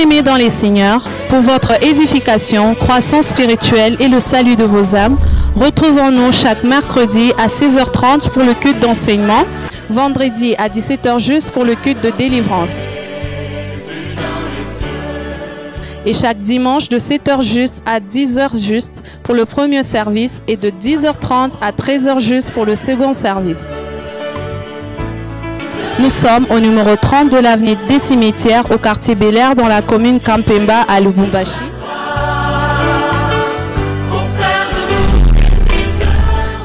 Bien-aimés dans les Seigneurs, pour votre édification, croissance spirituelle et le salut de vos âmes, retrouvons-nous chaque mercredi à 16h30 pour le culte d'enseignement, vendredi à 17h juste pour le culte de délivrance. Et chaque dimanche de 7h juste à 10h juste pour le premier service et de 10h30 à 13h juste pour le second service. Nous sommes au numéro 30 de l'avenue des Cimetières au quartier Bel Air dans la commune Kampemba à Lubumbashi.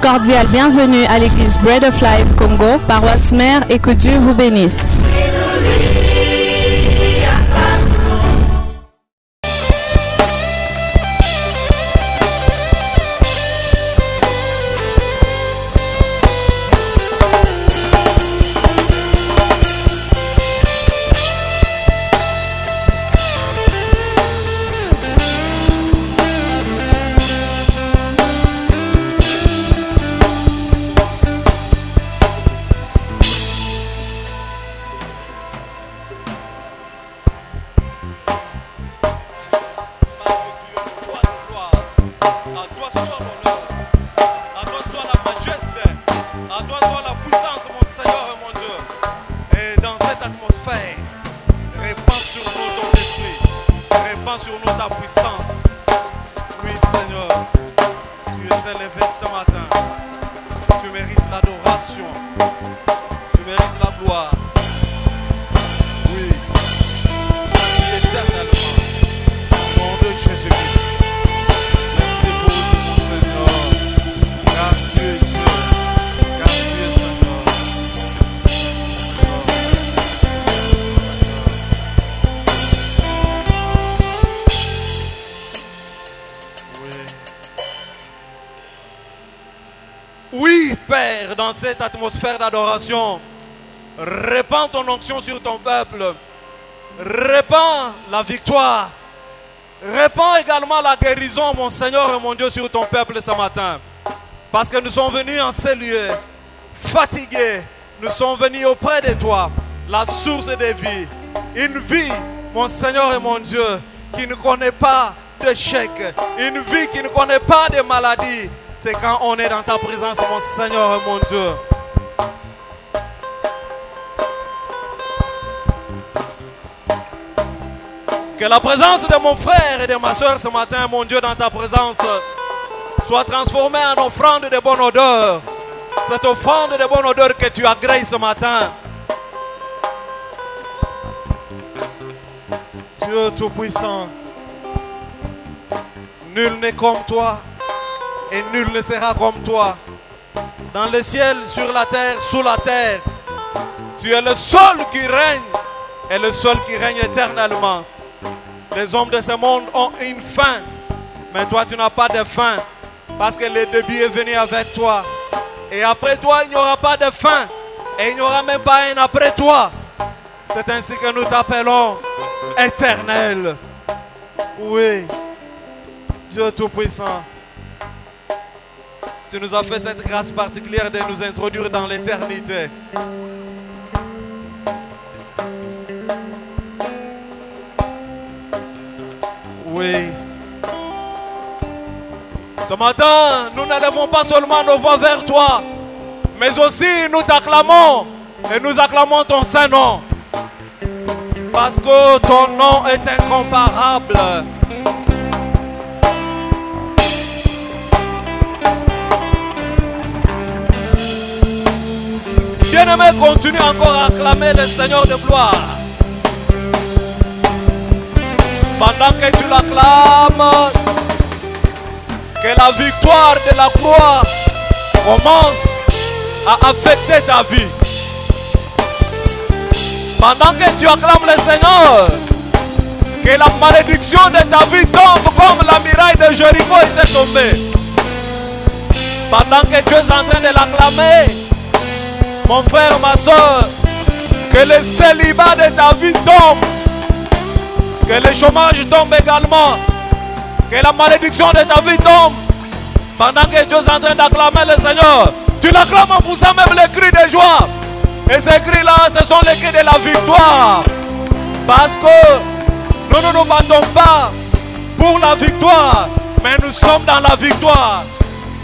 Cordial bienvenue à l'église Bread of Life Congo, paroisse mère, et que Dieu vous bénisse. Dans cette atmosphère d'adoration, répands ton onction sur ton peuple, répands la victoire, répands également la guérison, mon Seigneur et mon Dieu, sur ton peuple ce matin. Parce que nous sommes venus en ces lieux, fatigués, nous sommes venus auprès de toi, la source des vies. Une vie, mon Seigneur et mon Dieu, qui ne connaît pas d'échec, une vie qui ne connaît pas de maladie. C'est quand on est dans ta présence, mon Seigneur et mon Dieu. Que la présence de mon frère et de ma soeur ce matin, mon Dieu, dans ta présence, soit transformée en offrande de bonne odeur. Cette offrande de bonne odeur que tu agrées ce matin. Dieu Tout-Puissant, nul n'est comme toi. Et nul ne sera comme toi. Dans le ciel, sur la terre, sous la terre. Tu es le seul qui règne. Et le seul qui règne éternellement. Les hommes de ce monde ont une faim. Mais toi, tu n'as pas de faim. Parce que le début est venu avec toi. Et après toi, il n'y aura pas de faim. Et il n'y aura même pas un après toi. C'est ainsi que nous t'appelons éternel. Oui. Dieu Tout-Puissant. Tu nous as fait cette grâce particulière de nous introduire dans l'éternité. Oui. Ce matin, nous n'élevons pas seulement nos voix vers toi, mais aussi nous t'acclamons et nous acclamons ton Saint-Nom. Parce que ton nom est incomparable. Bien-aimé, continue encore à acclamer le Seigneur de gloire. Pendant que tu l'acclames, que la victoire de la croix commence à affecter ta vie. Pendant que tu acclames le Seigneur, que la malédiction de ta vie tombe comme la muraille de Jéricho était tombée. Pendant que tu es en train de l'acclamer, mon frère, ma soeur, que le célibat de ta vie tombe, que le chômage tombe également, que la malédiction de ta vie tombe. Pendant que tu es en train d'acclamer le Seigneur, tu l'acclames en poussant même les cris de joie. Et ces cris-là, ce sont les cris de la victoire. Parce que Nous ne nous battons pas pour la victoire, mais nous sommes dans la victoire.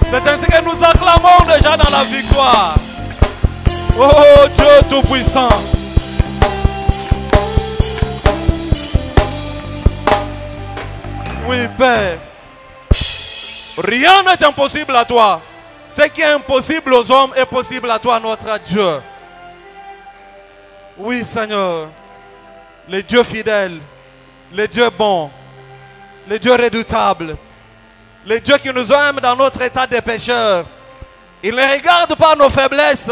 C'est ainsi que nous acclamons déjà dans la victoire. Oh Dieu Tout-Puissant. Oui, Père. Rien n'est impossible à toi. Ce qui est impossible aux hommes est possible à toi, notre Dieu. Oui, Seigneur. Le Dieu fidèle, le Dieu bon, le Dieu redoutable, le Dieu qui nous aime dans notre état de pécheurs. Il ne regarde pas nos faiblesses,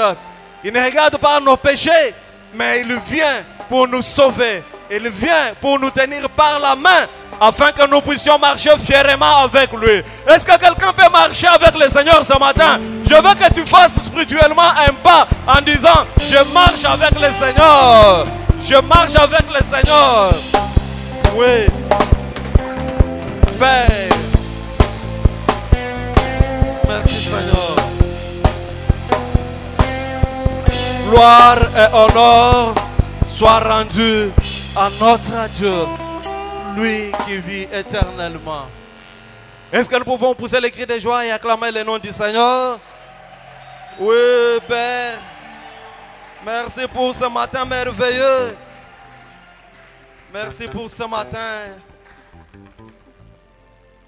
il ne regarde pas nos péchés, mais il vient pour nous sauver. Il vient pour nous tenir par la main afin que nous puissions marcher fièrement avec lui. Est-ce que quelqu'un peut marcher avec le Seigneur ce matin? Je veux que tu fasses spirituellement un pas en disant: je marche avec le Seigneur. Je marche avec le Seigneur. Oui. Père. Merci Seigneur. Gloire et honneur soient rendus à notre Dieu, lui qui vit éternellement. Est-ce que nous pouvons pousser les cris de joie et acclamer le nom du Seigneur? Oui, Père. Merci pour ce matin merveilleux. Merci pour ce matin.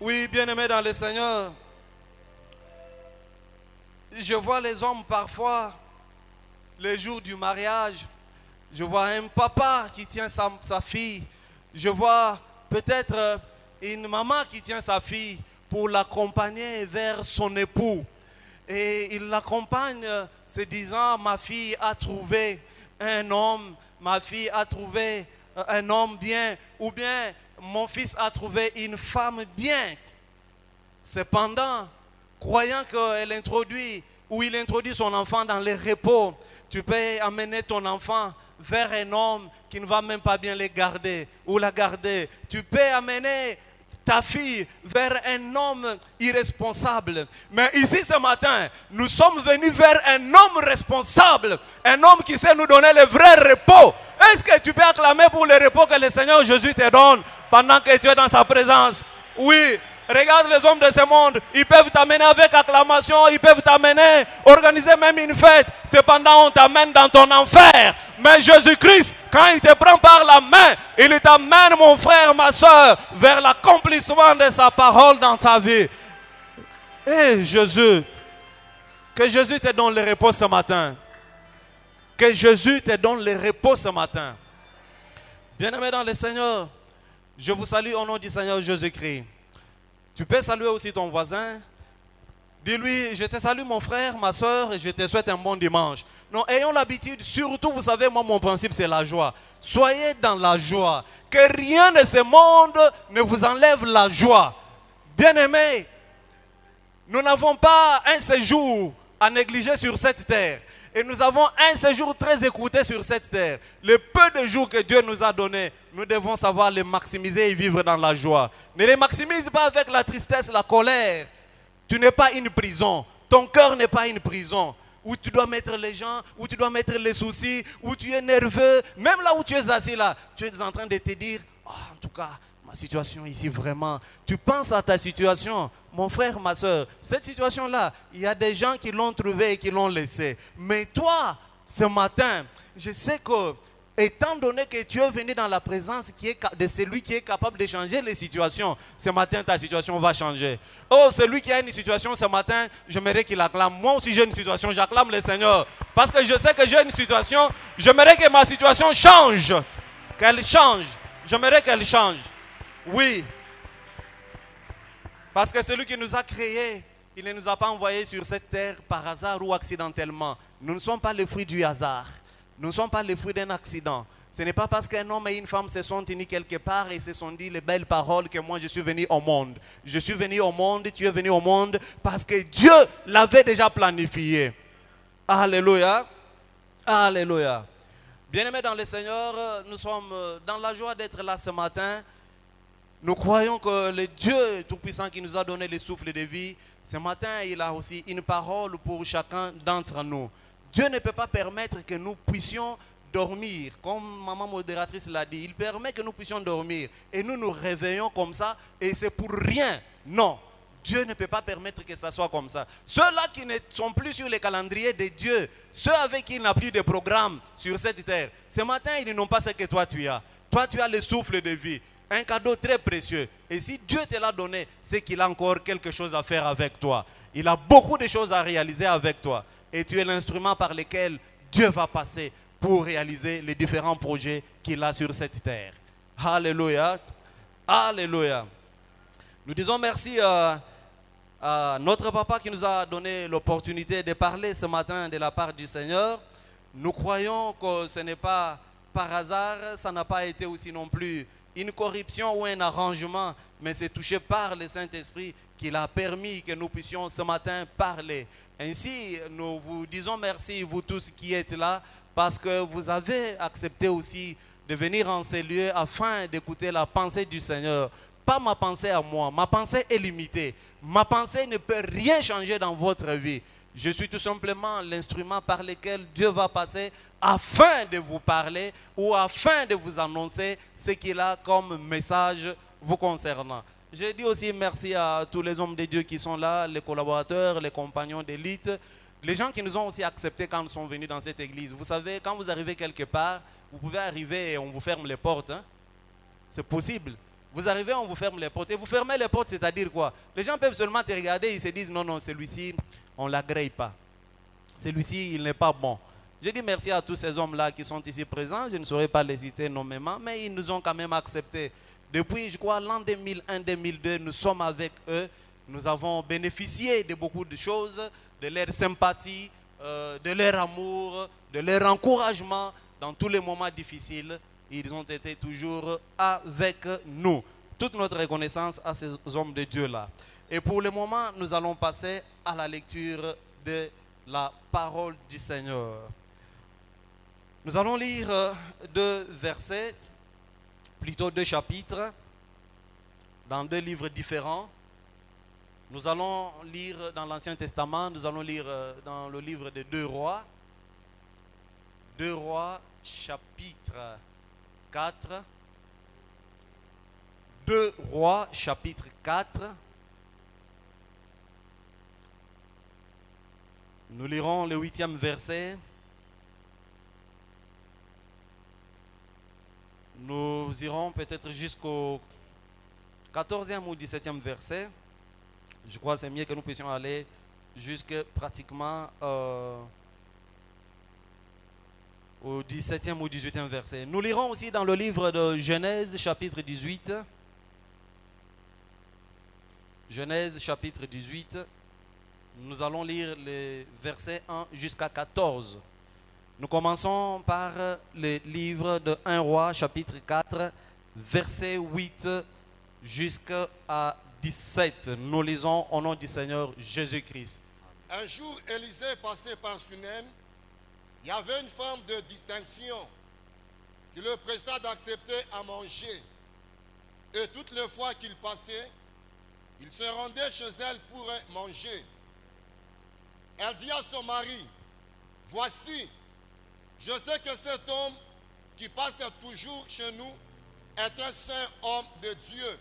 Oui, bien-aimés dans le Seigneur. Je vois les hommes parfois, les jours du mariage. Je vois un papa qui tient sa fille. Je vois peut-être une maman qui tient sa fille pour l'accompagner vers son époux. Et il l'accompagne se disant: ma fille a trouvé un homme, ma fille a trouvé un homme bien, ou bien mon fils a trouvé une femme bien. Cependant, croyant qu'il introduit son enfant dans le repos, tu peux amener ton enfant vers un homme qui ne va même pas bien le garder ou la garder. Tu peux amener ta fille vers un homme irresponsable. Mais ici ce matin, nous sommes venus vers un homme responsable, un homme qui sait nous donner le vrai repos. Est-ce que tu peux acclamer pour le repos que le Seigneur Jésus te donne pendant que tu es dans sa présence? Oui. Regarde les hommes de ce monde, ils peuvent t'amener avec acclamation, ils peuvent t'amener, organiser même une fête. Cependant, on t'amène dans ton enfer. Mais Jésus-Christ, quand il te prend par la main, il t'amène, mon frère, ma soeur, vers l'accomplissement de sa parole dans ta vie. Et Jésus, que Jésus te donne le repos ce matin. Que Jésus te donne le repos ce matin. Bien-aimés dans le Seigneur, je vous salue au nom du Seigneur Jésus-Christ. Tu peux saluer aussi ton voisin. Dis-lui: je te salue mon frère, ma soeur, et je te souhaite un bon dimanche. Non, ayons l'habitude, surtout, vous savez, moi mon principe c'est la joie. Soyez dans la joie. Que rien de ce monde ne vous enlève la joie. Bien-aimés, nous n'avons pas un séjour à négliger sur cette terre. Et nous avons un séjour très écouté sur cette terre. Le peu de jours que Dieu nous a donnés, nous devons savoir les maximiser et vivre dans la joie. Ne les maximise pas avec la tristesse, la colère. Tu n'es pas une prison. Ton cœur n'est pas une prison où tu dois mettre les gens, où tu dois mettre les soucis, où tu es nerveux. Même là où tu es assis là, tu es en train de te dire: oh, en tout cas, ma situation ici vraiment. Tu penses à ta situation. Mon frère, ma soeur, cette situation-là, il y a des gens qui l'ont trouvée et qui l'ont laissée. Mais toi, ce matin, je sais que, étant donné que tu es venu dans la présence de celui qui est capable de changer les situations, ce matin, ta situation va changer. Oh, celui qui a une situation ce matin, j'aimerais qu'il acclame. Moi aussi, j'ai une situation, j'acclame le Seigneur. Parce que je sais que j'ai une situation, j'aimerais que ma situation change. Qu'elle change. J'aimerais qu'elle change. Oui. Parce que celui qui nous a créés, il ne nous a pas envoyés sur cette terre par hasard ou accidentellement. Nous ne sommes pas les fruits du hasard. Nous ne sommes pas les fruits d'un accident. Ce n'est pas parce qu'un homme et une femme se sont unis quelque part et se sont dit les belles paroles que moi je suis venu au monde. Je suis venu au monde, tu es venu au monde parce que Dieu l'avait déjà planifié. Alléluia. Alléluia. Bien-aimés dans le Seigneur, nous sommes dans la joie d'être là ce matin. Nous croyons que le Dieu Tout-Puissant qui nous a donné le souffle de vie, ce matin, il a aussi une parole pour chacun d'entre nous. Dieu ne peut pas permettre que nous puissions dormir, comme maman modératrice l'a dit. Il permet que nous puissions dormir. Et nous nous réveillons comme ça, et c'est pour rien. Non, Dieu ne peut pas permettre que ça soit comme ça. Ceux-là qui ne sont plus sur les calendriers de Dieu, ceux avec qui il n'a plus de programme sur cette terre, ce matin, ils n'ont pas ce que toi tu as. Toi, tu as le souffle de vie. Un cadeau très précieux. Et si Dieu te l'a donné, c'est qu'il a encore quelque chose à faire avec toi. Il a beaucoup de choses à réaliser avec toi. Et tu es l'instrument par lequel Dieu va passer pour réaliser les différents projets qu'il a sur cette terre. Alléluia. Alléluia. Nous disons merci à notre papa qui nous a donné l'opportunité de parler ce matin de la part du Seigneur. Nous croyons que ce n'est pas par hasard, ça n'a pas été aussi non plus une corruption ou un arrangement, mais c'est touché par le Saint-Esprit qu'il a permis que nous puissions ce matin parler. Ainsi, nous vous disons merci, vous tous qui êtes là, parce que vous avez accepté aussi de venir en ces lieux afin d'écouter la pensée du Seigneur. Pas ma pensée à moi, ma pensée est limitée. Ma pensée ne peut rien changer dans votre vie. Je suis tout simplement l'instrument par lequel Dieu va passer afin de vous parler ou afin de vous annoncer ce qu'il a comme message vous concernant. Je dis aussi merci à tous les hommes de Dieu qui sont là, les collaborateurs, les compagnons d'élite, les gens qui nous ont aussi acceptés quand nous sommes venus dans cette église. Vous savez, quand vous arrivez quelque part, vous pouvez arriver et on vous ferme les portes. Hein? C'est possible. Vous arrivez, on vous ferme les portes. Et vous fermez les portes, c'est-à-dire quoi? Les gens peuvent seulement te regarder, ils se disent non, non, celui-ci, on ne l'agrée pas. Celui-ci, il n'est pas bon. Je dis merci à tous ces hommes-là qui sont ici présents. Je ne saurais pas les citer nommément, mais ils nous ont quand même acceptés. Depuis, je crois, l'an 2001-2002, nous sommes avec eux. Nous avons bénéficié de beaucoup de choses, de leur sympathie, de leur amour, de leur encouragement dans tous les moments difficiles. Ils ont été toujours avec nous. Toute notre reconnaissance à ces hommes de Dieu-là. Et pour le moment, nous allons passer à la lecture de la parole du Seigneur. Nous allons lire deux versets, plutôt deux chapitres, dans deux livres différents. Nous allons lire dans l'Ancien Testament, nous allons lire dans le livre de 2 Rois. 2 Rois, chapitre 4. 2 Rois, chapitre 4. Nous lirons le 8e verset. Nous irons peut-être jusqu'au 14e ou 17e verset. Je crois que c'est mieux que nous puissions aller jusqu'à pratiquement au 17e ou 18e verset. Nous lirons aussi dans le livre de Genèse, chapitre 18. Genèse, chapitre 18. Nous allons lire les versets 1 jusqu'à 14. Nous commençons par le livre de 1 Roi, chapitre 4, verset 8 jusqu'à 17. Nous lisons au nom du Seigneur Jésus-Christ. Un jour, Élisée passait par Sunem. Il y avait une femme de distinction qui le pressa d'accepter à manger. Et toutes les fois qu'il passait, il se rendait chez elle pour manger. Elle dit à son mari, « Voici, je sais que cet homme qui passe toujours chez nous est un saint homme de Dieu.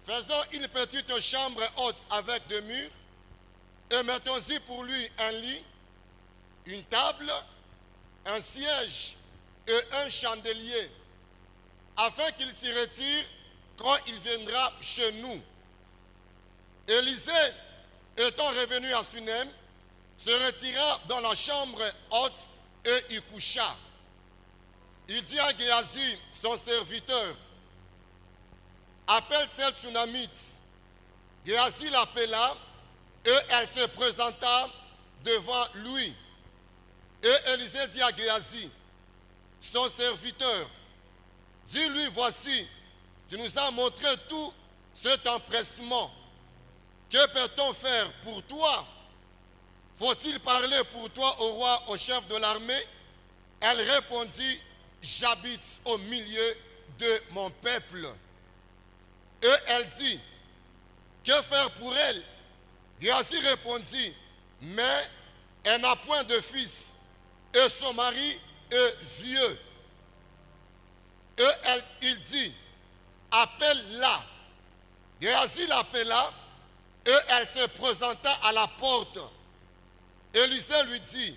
Faisons une petite chambre haute avec des murs et mettons-y pour lui un lit, une table, un siège et un chandelier, afin qu'il s'y retire quand il viendra chez nous. » Élisée, étant revenu à Sunem, se retira dans la chambre haute et y coucha. Il dit à Géasi, son serviteur, « Appelle cette Sunamite. » Géasi l'appela et elle se présenta devant lui. Et Élisée dit à Géasi, son serviteur, « Dis-lui, voici, tu nous as montré tout cet empressement. Que peut-on faire pour toi? Faut-il parler pour toi au roi, au chef de l'armée? » Elle répondit, « J'habite au milieu de mon peuple. » Et elle dit, « Que faire pour elle? » Géasi répondit, « Mais elle n'a point de fils, et son mari est vieux. Et il dit, appelle-la. Géasi l'appela et elle se présenta à la porte. Élisée lui dit,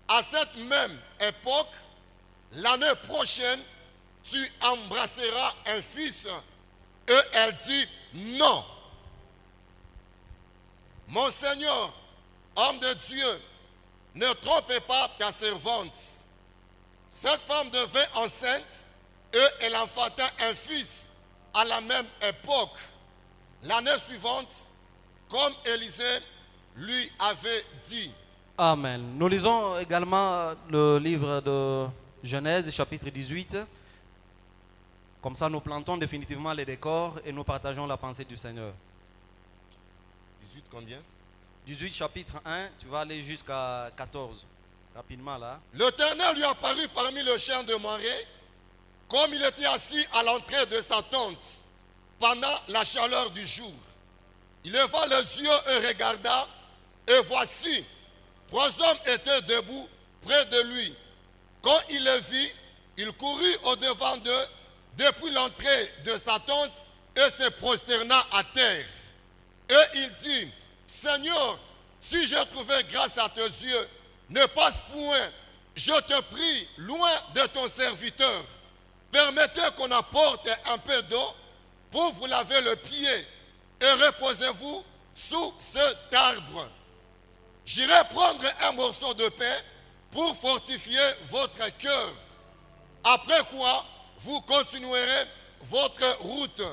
à cette même époque, l'année prochaine, tu embrasseras un fils. Et elle dit, non. Mon Seigneur, homme de Dieu, ne trompez pas ta servante. Cette femme devint enceinte et elle enfanta un fils à la même époque. L'année suivante, comme Élisée lui avait dit. Amen. Nous lisons également le livre de Genèse, chapitre 18. Comme ça, nous plantons définitivement les décors et nous partageons la pensée du Seigneur. 18 combien? 18 chapitre 1, tu vas aller jusqu'à 14. Rapidement là. L'Éternel lui apparut parmi le champ de Morée, comme il était assis à l'entrée de sa tente, pendant la chaleur du jour. Il leva les yeux et regarda, et voici, 3 hommes étaient debout près de lui. Quand il les vit, il courut au-devant d'eux, depuis l'entrée de sa tente, et se prosterna à terre. Et il dit, Seigneur, si j'ai trouvé grâce à tes yeux, ne passe point, je te prie, loin de ton serviteur. Permettez qu'on apporte un peu d'eau pour vous laver le pied et reposez-vous sous cet arbre. J'irai prendre un morceau de pain pour fortifier votre cœur. Après quoi, vous continuerez votre route.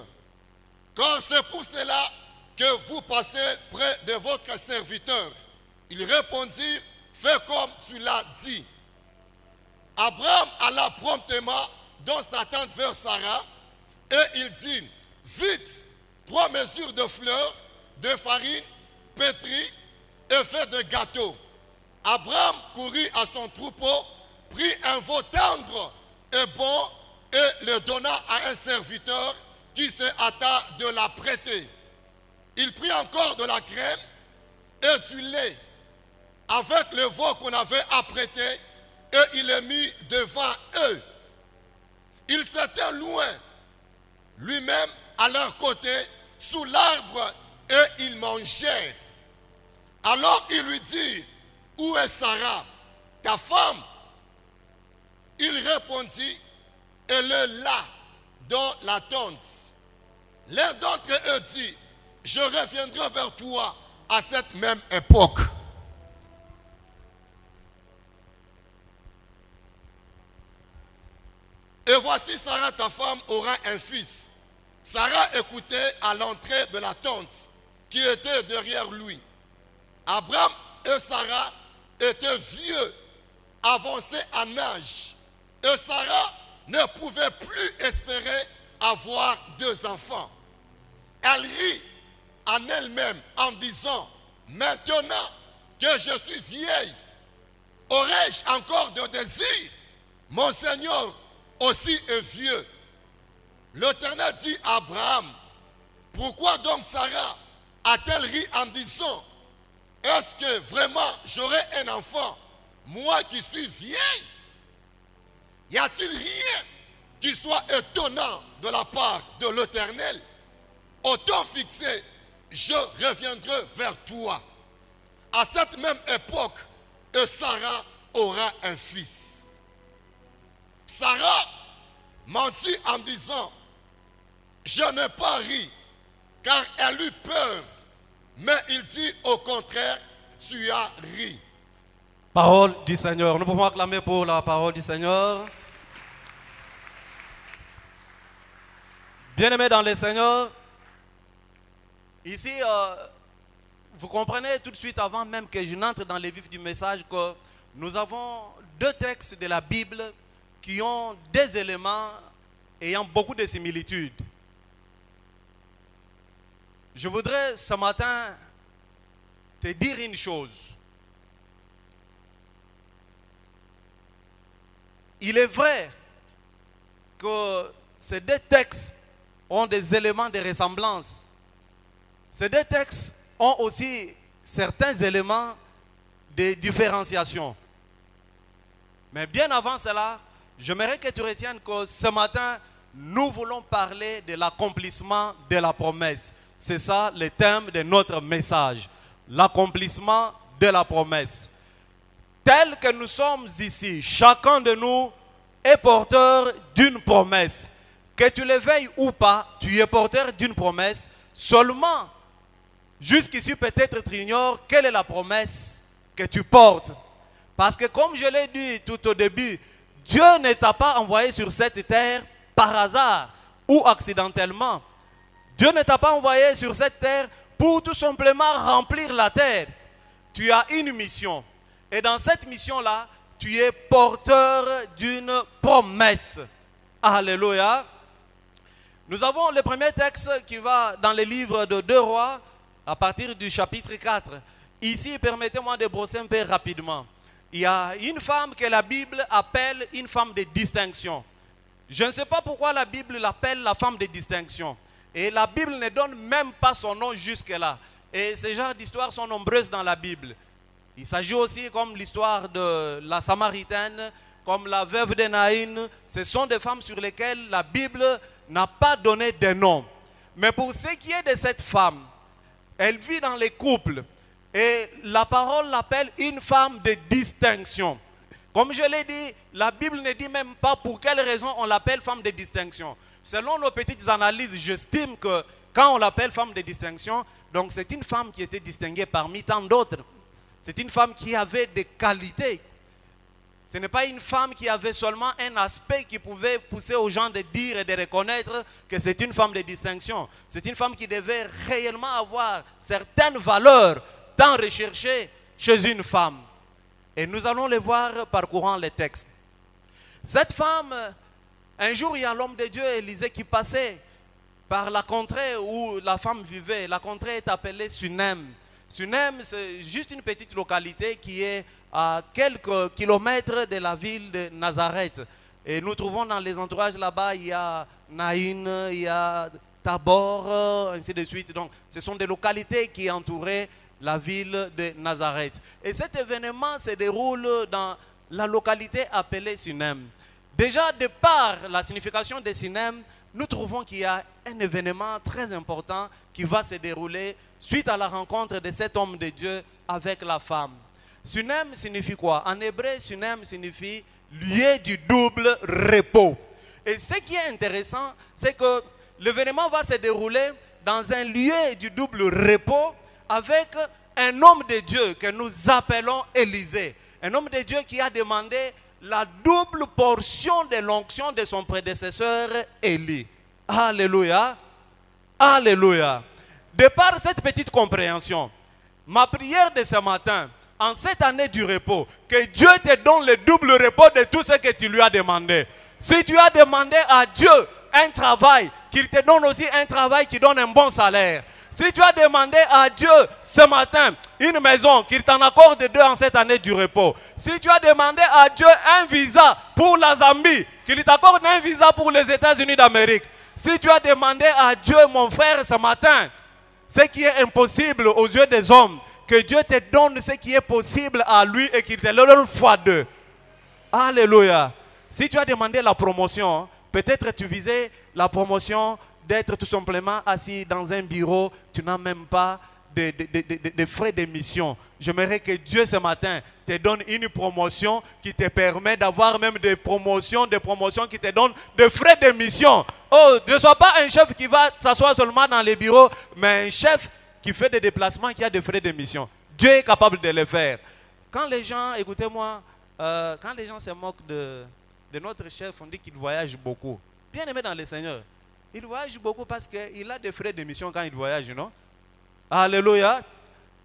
Car c'est pour cela que vous passez près de votre serviteur. Il répondit, fais comme tu l'as dit. Abraham alla promptement dans sa tente vers Sarah et il dit, vite, 3 mesures de fleurs, de farine, pétrie et fait de gâteaux. Abraham courut à son troupeau, prit un veau tendre et bon et le donna à un serviteur qui se hâta de la prêter. Il prit encore de la crème et du lait avec le veau qu'on avait apprêté et il le mit devant eux. Il s'était loin, lui-même à leur côté, sous l'arbre et ils mangèrent. Alors il lui dit, où est Sarah, ta femme? Il répondit, elle est là, dans la tente. L'un d'entre eux dit, je reviendrai vers toi à cette même époque. Et voici Sarah, ta femme, aura un fils. Sarah écoutait à l'entrée de la tente qui était derrière lui. Abraham et Sarah étaient vieux, avancés en âge. Et Sarah ne pouvait plus espérer avoir 2 enfants. Elle rit en elle-même en disant, maintenant que je suis vieille, aurais-je encore de désir? Mon Seigneur aussi est vieux. L'Éternel dit à Abraham, pourquoi donc Sarah a-t-elle ri en disant, est-ce que vraiment j'aurai un enfant, moi qui suis vieille? Y a-t-il rien qui soit étonnant de la part de l'Éternel? Au temps fixé, je reviendrai vers toi. À cette même époque, et Sarah aura un fils. Sarah mentit en disant, je n'ai pas ri, car elle eut peur. Mais il dit au contraire, tu as ri. Parole du Seigneur. Nous pouvons acclamer pour la parole du Seigneur. Bien-aimés dans le Seigneur, ici, vous comprenez tout de suite avant même que je n'entre dans les vifs du message que nous avons 2 textes de la Bible qui ont des éléments ayant beaucoup de similitudes. Je voudrais ce matin te dire une chose. Il est vrai que ces 2 textes ont des éléments de ressemblance. Ces 2 textes ont aussi certains éléments de différenciation. Mais bien avant cela, j'aimerais que tu retiennes que ce matin, nous voulons parler de l'accomplissement de la promesse. C'est ça le thème de notre message. L'accomplissement de la promesse. Tel que nous sommes ici, chacun de nous est porteur d'une promesse. Que tu le veuilles ou pas, tu es porteur d'une promesse. Seulement, jusqu'ici peut-être tu ignores quelle est la promesse que tu portes. Parce que comme je l'ai dit tout au début, Dieu ne t'a pas envoyé sur cette terre par hasard ou accidentellement. Dieu ne t'a pas envoyé sur cette terre pour tout simplement remplir la terre. Tu as une mission. Et dans cette mission-là, tu es porteur d'une promesse. Alléluia. Nous avons le premier texte qui va dans le livre de 2 Rois, à partir du chapitre 4. Ici, permettez-moi de brosser un peu rapidement. Il y a une femme que la Bible appelle une femme de distinction. Je ne sais pas pourquoi la Bible l'appelle la femme de distinction. Et la Bible ne donne même pas son nom jusque-là. Et ces genres d'histoires sont nombreuses dans la Bible. Il s'agit aussi comme l'histoire de la Samaritaine, comme la veuve de Naïn. Ce sont des femmes sur lesquelles la Bible n'a pas donné de nom. Mais pour ce qui est de cette femme, elle vit dans les couples. Et la parole l'appelle une femme de distinction. Comme je l'ai dit, la Bible ne dit même pas pour quelle raison on l'appelle femme de distinction. Selon nos petites analyses, j'estime que quand on l'appelle femme de distinction, donc c'est une femme qui était distinguée parmi tant d'autres. C'est une femme qui avait des qualités. Ce n'est pas une femme qui avait seulement un aspect qui pouvait pousser aux gens de dire et de reconnaître que c'est une femme de distinction. C'est une femme qui devait réellement avoir certaines valeurs tant recherchées chez une femme. Et nous allons les voir parcourant les textes. Cette femme, un jour il y a l'homme de Dieu Élisée qui passait par la contrée où la femme vivait. La contrée est appelée Sunem. Sunem, c'est juste une petite localité qui est à quelques kilomètres de la ville de Nazareth. Et nous trouvons dans les entourages là-bas, il y a Naïn, il y a Tabor, ainsi de suite. Donc, ce sont des localités qui entouraient la ville de Nazareth. Et cet événement se déroule dans la localité appelée Sunem. Déjà, de par la signification de Sunem, nous trouvons qu'il y a un événement très important qui va se dérouler suite à la rencontre de cet homme de Dieu avec la femme. Sunem signifie quoi? En hébreu, Sunem signifie lieu du double repos. Et ce qui est intéressant, c'est que l'événement va se dérouler dans un lieu du double repos avec un homme de Dieu que nous appelons Élisée. Un homme de Dieu qui a demandé la double portion de l'onction de son prédécesseur Élie. Alléluia. Alléluia. De par cette petite compréhension, ma prière de ce matin, en cette année du repos, que Dieu te donne le double repos de tout ce que tu lui as demandé. Si tu as demandé à Dieu un travail, qu'il te donne aussi un travail qui donne un bon salaire. Si tu as demandé à Dieu ce matin une maison, qu'il t'en accorde 2 en cette année du repos. Si tu as demandé à Dieu un visa pour la Zambie, qu'il t'accorde un visa pour les États-Unis d'Amérique. Si tu as demandé à Dieu, mon frère, ce matin, ce qui est impossible aux yeux des hommes, que Dieu te donne ce qui est possible à lui et qu'il te le donne x2. Alléluia. Si tu as demandé la promotion, peut-être tu visais la promotion d'être tout simplement assis dans un bureau, tu n'as même pas de frais d'émission. J'aimerais que Dieu ce matin te donne une promotion qui te permet d'avoir même des promotions qui te donnent des frais d'émission. Oh, ne sois pas un chef qui va s'asseoir seulement dans les bureaux, mais un chef qui fait des déplacements, qui a des frais d'émission. Dieu est capable de le faire. Quand les gens, écoutez-moi, quand les gens se moquent de notre chef, on dit qu'il voyage beaucoup. Bien aimé dans le Seigneur. Il voyage beaucoup parce qu'il a des frais d'émission quand il voyage, non? Alléluia.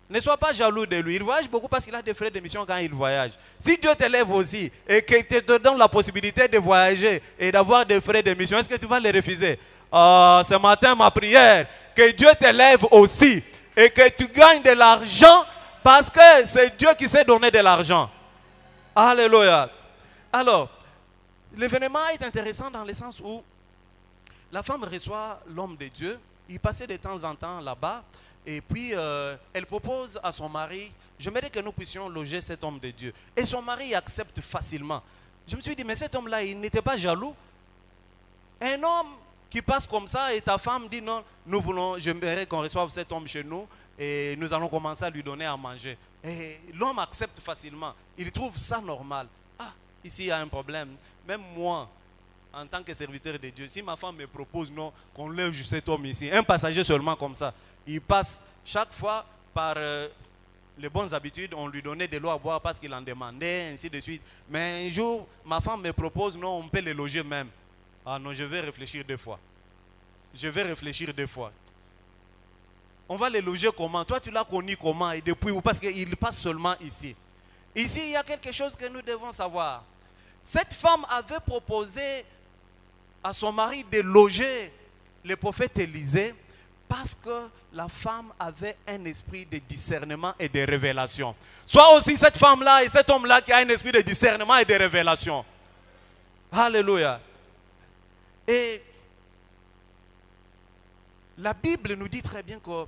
Ne sois pas jaloux de lui. Il voyage beaucoup parce qu'il a des frais d'émission quand il voyage. Si Dieu t'élève aussi et qu'il te donne la possibilité de voyager et d'avoir des frais d'émission, est-ce que tu vas les refuser? Ce matin, ma prière, que Dieu t'élève aussi et que tu gagnes de l'argent parce que c'est Dieu qui sait donner de l'argent. Alléluia. Alors, l'événement est intéressant dans le sens où la femme reçoit l'homme de Dieu. Il passait de temps en temps là-bas. Et puis, elle propose à son mari, j'aimerais que nous puissions loger cet homme de Dieu. Et son mari accepte facilement. Je me suis dit, mais cet homme-là, il n'était pas jaloux. Un homme qui passe comme ça et ta femme dit non, nous voulons, j'aimerais qu'on reçoive cet homme chez nous et nous allons commencer à lui donner à manger. Et l'homme accepte facilement. Il trouve ça normal. Ah, ici il y a un problème. Même moi, en tant que serviteur de Dieu, si ma femme me propose non, qu'on loge cet homme ici, un passager seulement comme ça, il passe chaque fois par les bonnes habitudes, on lui donnait de l'eau à boire parce qu'il en demandait, ainsi de suite. Mais un jour, ma femme me propose non, on peut les loger même. Ah non, je vais réfléchir 2 fois. Je vais réfléchir 2 fois. On va les loger comment? Toi, tu l'as connu comment et depuis où? Parce qu'il passe seulement ici. Ici, il y a quelque chose que nous devons savoir. Cette femme avait proposé à son mari de loger le prophète Élisée parce que la femme avait un esprit de discernement et de révélation. Soit aussi cette femme-là et cet homme-là qui a un esprit de discernement et de révélation. Alléluia. Et la Bible nous dit très bien que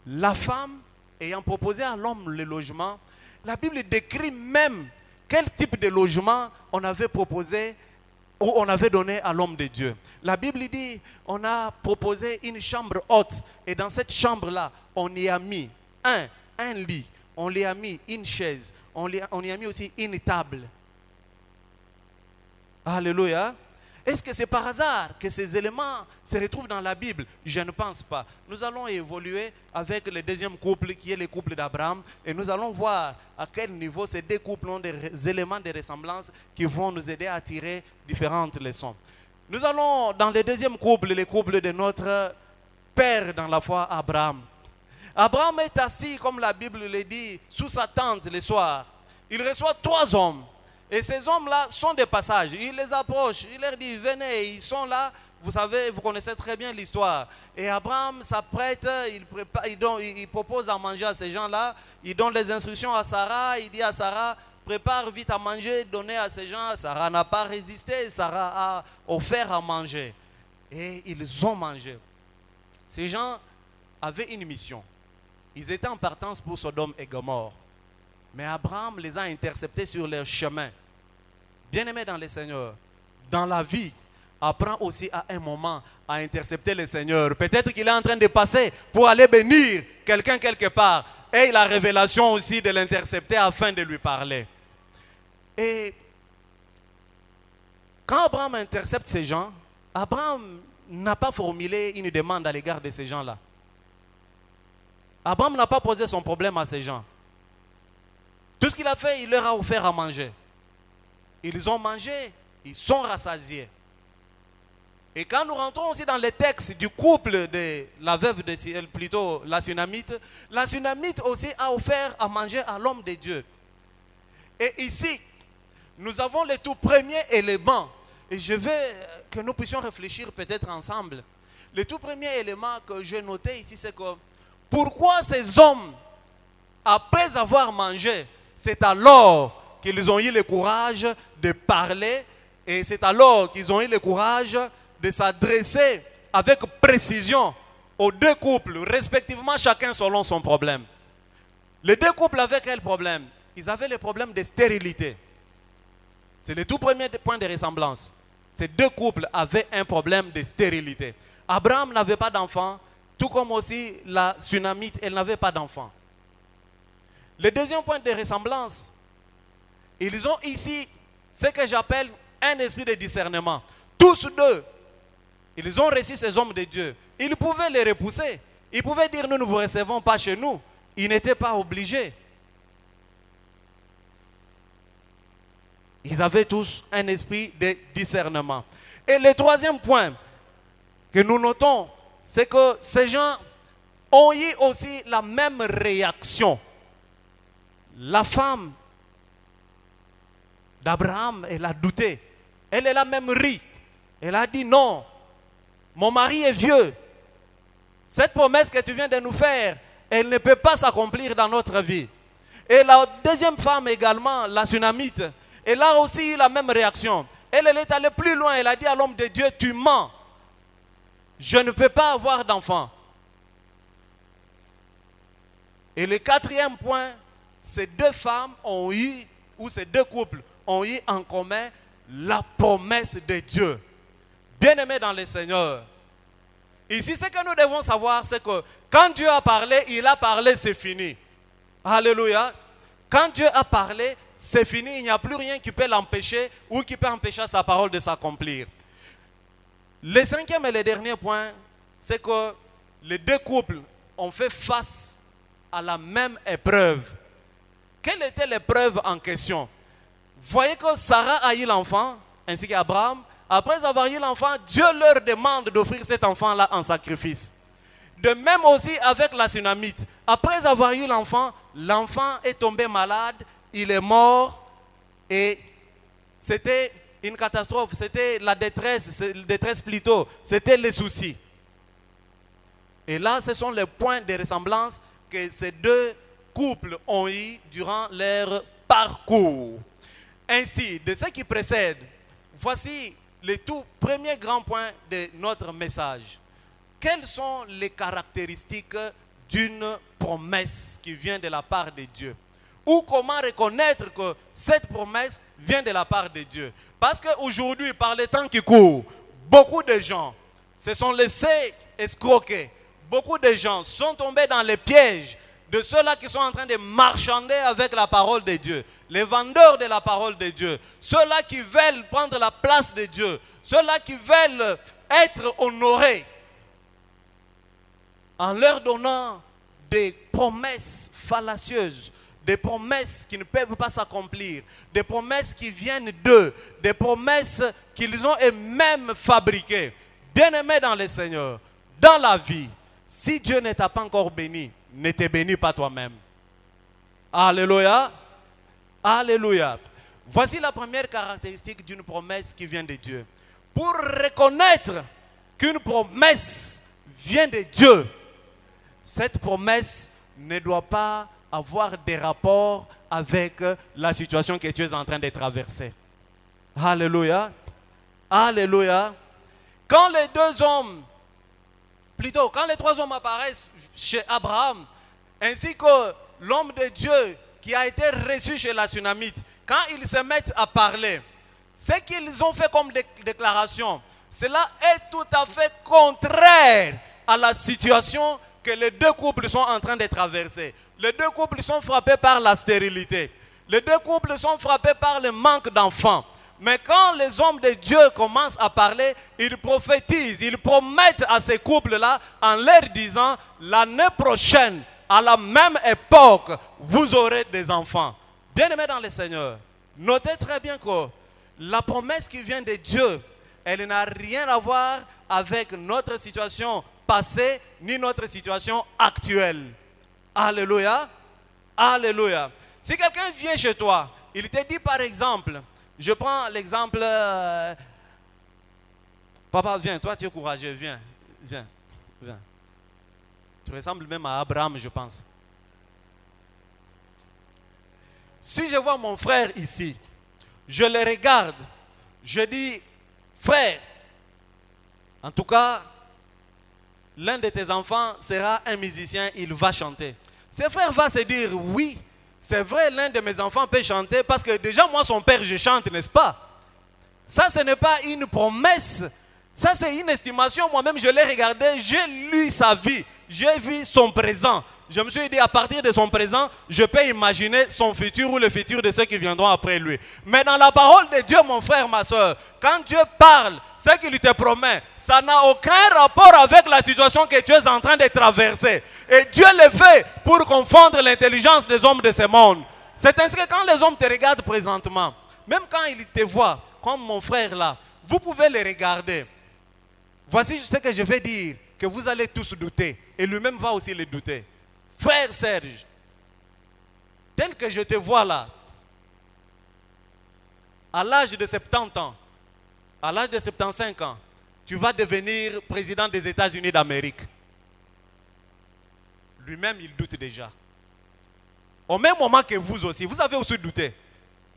la femme ayant proposé à l'homme le logement, la Bible décrit même quel type de logement on avait proposé ou on avait donné à l'homme de Dieu. La Bible dit, on a proposé une chambre haute et dans cette chambre-là, on y a mis un lit, on y a mis une chaise, on y a mis aussi une table. Alléluia. Est-ce que c'est par hasard que ces éléments se retrouvent dans la Bible? Je ne pense pas. Nous allons évoluer avec le deuxième couple qui est le couple d'Abraham et nous allons voir à quel niveau ces 2 couples ont des éléments de ressemblance qui vont nous aider à tirer différentes leçons. Nous allons dans le deuxième couple, le couple de notre père dans la foi, Abraham. Abraham est assis, comme la Bible le dit, sous sa tente le soir. Il reçoit 3 hommes. Et ces hommes-là sont des passages. Il les approche, il leur dit, venez, ils sont là. Vous savez, vous connaissez très bien l'histoire. Et Abraham s'apprête, il propose à manger à ces gens-là. Il donne les instructions à Sarah. Il dit à Sarah, prépare vite à manger, donnez à ces gens. Sarah n'a pas résisté, Sarah a offert à manger. Et ils ont mangé. Ces gens avaient une mission. Ils étaient en partance pour Sodome et Gomorrhe. Mais Abraham les a interceptés sur leur chemin. Bien-aimés dans le Seigneur, dans la vie, apprends aussi à un moment à intercepter le Seigneur. Peut-être qu'il est en train de passer pour aller bénir quelqu'un quelque part. Et la révélation aussi de l'intercepter afin de lui parler. Et quand Abraham intercepte ces gens, Abraham n'a pas formulé une demande à l'égard de ces gens-là. Abraham n'a pas posé son problème à ces gens. Tout ce qu'il a fait, il leur a offert à manger. Ils ont mangé, ils sont rassasiés. Et quand nous rentrons aussi dans le texte du couple de la veuve de Ciel, plutôt la Sunamite aussi a offert à manger à l'homme de Dieu. Et ici, nous avons le tout premier élément. Et je veux que nous puissions réfléchir peut-être ensemble. Le tout premier élément que j'ai noté ici, c'est que pourquoi ces hommes, après avoir mangé, c'est alors qu'ils ont eu le courage de parler et c'est alors qu'ils ont eu le courage de s'adresser avec précision aux 2 couples, respectivement chacun selon son problème. Les 2 couples avaient quel problème? Ils avaient le problème de stérilité. C'est le tout premier point de ressemblance. Ces 2 couples avaient un problème de stérilité. Abraham n'avait pas d'enfant, tout comme aussi la Sunamite, elle n'avait pas d'enfant. Le deuxième point de ressemblance, ils ont ici ce que j'appelle un esprit de discernement. Tous 2, ils ont reçu ces hommes de Dieu. Ils pouvaient les repousser. Ils pouvaient dire, nous ne vous recevons pas chez nous. Ils n'étaient pas obligés. Ils avaient tous un esprit de discernement. Et le troisième point que nous notons, c'est que ces gens ont eu aussi la même réaction. La femme d'Abraham, elle a douté. Elle a même ri. Elle a dit non, mon mari est vieux. Cette promesse que tu viens de nous faire, elle ne peut pas s'accomplir dans notre vie. Et la deuxième femme également, la Sunamite, elle a aussi eu la même réaction. Elle est allée plus loin. Elle a dit à l'homme de Dieu, tu mens. Je ne peux pas avoir d'enfant. Et le quatrième point, ces 2 femmes ont eu, ou ces 2 couples, ont eu en commun la promesse de Dieu. Bien-aimés dans le Seigneur, ici, ce que nous devons savoir, c'est que quand Dieu a parlé, il a parlé, c'est fini. Alléluia. Quand Dieu a parlé, c'est fini. Il n'y a plus rien qui peut l'empêcher ou qui peut empêcher sa parole de s'accomplir. Le cinquième et le dernier point, c'est que les deux couples ont fait face à la même épreuve. Quelle était l'épreuve en question? Voyez que Sarah a eu l'enfant, ainsi qu'Abraham. Après avoir eu l'enfant, Dieu leur demande d'offrir cet enfant-là en sacrifice. De même aussi avec la Sunamite. Après avoir eu l'enfant, l'enfant est tombé malade, il est mort et c'était une catastrophe, c'était la détresse plutôt, c'était les soucis. Et là, ce sont les points de ressemblance que ces deux couples ont eu durant leur parcours. Ainsi, de ce qui précède, voici le tout premier grand point de notre message. Quelles sont les caractéristiques d'une promesse qui vient de la part de Dieu? Ou comment reconnaître que cette promesse vient de la part de Dieu? Parce qu'aujourd'hui, par le temps qui court, beaucoup de gens se sont laissés escroquer. Beaucoup de gens sont tombés dans les pièges de ceux-là qui sont en train de marchander avec la parole de Dieu. Les vendeurs de la parole de Dieu. Ceux-là qui veulent prendre la place de Dieu. Ceux-là qui veulent être honorés. En leur donnant des promesses fallacieuses. Des promesses qui ne peuvent pas s'accomplir. Des promesses qui viennent d'eux. Des promesses qu'ils ont eux-mêmes fabriquées. Bien-aimés dans le Seigneur, dans la vie, si Dieu ne t'a pas encore béni, ne te bénis pas toi-même. Alléluia. Alléluia. Voici la première caractéristique d'une promesse qui vient de Dieu. Pour reconnaître qu'une promesse vient de Dieu, cette promesse ne doit pas avoir des rapports avec la situation que Dieu est en train de traverser. Alléluia. Alléluia. Quand les deux hommes, plutôt quand les trois hommes apparaissent chez Abraham, ainsi que l'homme de Dieu qui a été reçu chez la Sunamite, quand ils se mettent à parler, ce qu'ils ont fait comme déclaration, cela est tout à fait contraire à la situation que les deux couples sont en train de traverser. Les deux couples sont frappés par la stérilité. Les deux couples sont frappés par le manque d'enfants. Mais quand les hommes de Dieu commencent à parler, ils prophétisent, ils promettent à ces couples-là en leur disant, l'année prochaine, à la même époque, vous aurez des enfants. Bien-aimés dans le Seigneur, notez très bien que la promesse qui vient de Dieu, elle n'a rien à voir avec notre situation passée ni notre situation actuelle. Alléluia. Alléluia. Si quelqu'un vient chez toi, il te dit par exemple, je prends l'exemple, papa viens, toi tu es courageux, viens, viens, viens. Tu ressembles même à Abraham, je pense. Si je vois mon frère ici, je le regarde, je dis, frère, en tout cas, l'un de tes enfants sera un musicien, il va chanter. Ce frère va se dire, oui, c'est vrai, l'un de mes enfants peut chanter parce que déjà moi, son père, je chante, n'est-ce pas? Ça, ce n'est pas une promesse. Ça, c'est une estimation. Moi-même, je l'ai regardé, j'ai lu sa vie, j'ai vu son présent. Je me suis dit, à partir de son présent, je peux imaginer son futur ou le futur de ceux qui viendront après lui. Mais dans la parole de Dieu, mon frère, ma soeur, quand Dieu parle, ce qu'il te promet, ça n'a aucun rapport avec la situation que tu es en train de traverser. Et Dieu le fait pour confondre l'intelligence des hommes de ce monde. C'est ainsi que quand les hommes te regardent présentement, même quand ils te voient, comme mon frère là, vous pouvez les regarder. Voici ce que je vais dire, que vous allez tous douter. Et lui-même va aussi le douter. Frère Serge, tel que je te vois là, à l'âge de 70 ans, à l'âge de 75 ans, tu vas devenir président des États-Unis d'Amérique. Lui-même, il doute déjà. Au même moment que vous aussi, vous avez aussi douté.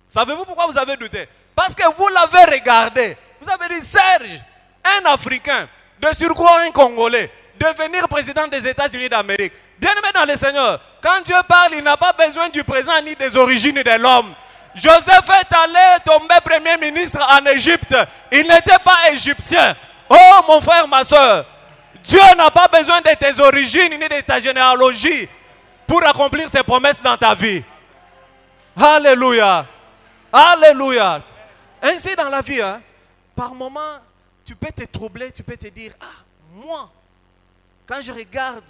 Savez-vous pourquoi vous avez douté? Parce que vous l'avez regardé. Vous avez dit, Serge, un Africain, de surcroît un Congolais, devenir président des États-Unis d'Amérique. Bien-aimé dans le Seigneur, quand Dieu parle, il n'a pas besoin du présent ni des origines de l'homme. Joseph est allé tomber premier ministre en Égypte. Il n'était pas égyptien. Oh mon frère, ma soeur, Dieu n'a pas besoin de tes origines ni de ta généalogie pour accomplir ses promesses dans ta vie. Alléluia. Alléluia. Ainsi dans la vie, hein, par moments, tu peux te troubler, tu peux te dire, ah, moi, quand je regarde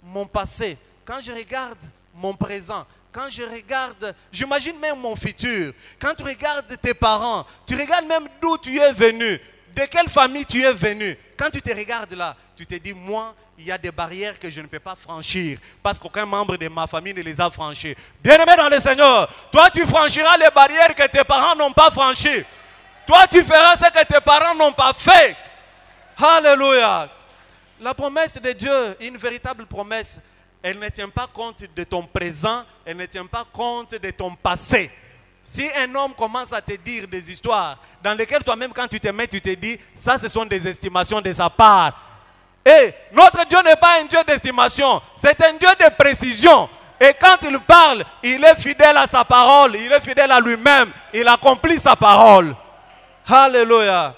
mon passé, quand je regarde mon présent, quand je regarde, j'imagine même mon futur, quand tu regardes tes parents, tu regardes même d'où tu es venu, de quelle famille tu es venu, quand tu te regardes là, tu te dis, moi, il y a des barrières que je ne peux pas franchir parce qu'aucun membre de ma famille ne les a franchies. Bien-aimé dans le Seigneur, toi tu franchiras les barrières que tes parents n'ont pas franchies. Toi tu feras ce que tes parents n'ont pas fait. Alléluia. La promesse de Dieu, une véritable promesse, elle ne tient pas compte de ton présent, elle ne tient pas compte de ton passé. Si un homme commence à te dire des histoires dans lesquelles toi-même quand tu te mets, tu te dis, ça ce sont des estimations de sa part. Et notre Dieu n'est pas un Dieu d'estimation, c'est un Dieu de précision. Et quand il parle, il est fidèle à sa parole, il est fidèle à lui-même, il accomplit sa parole. Alléluia.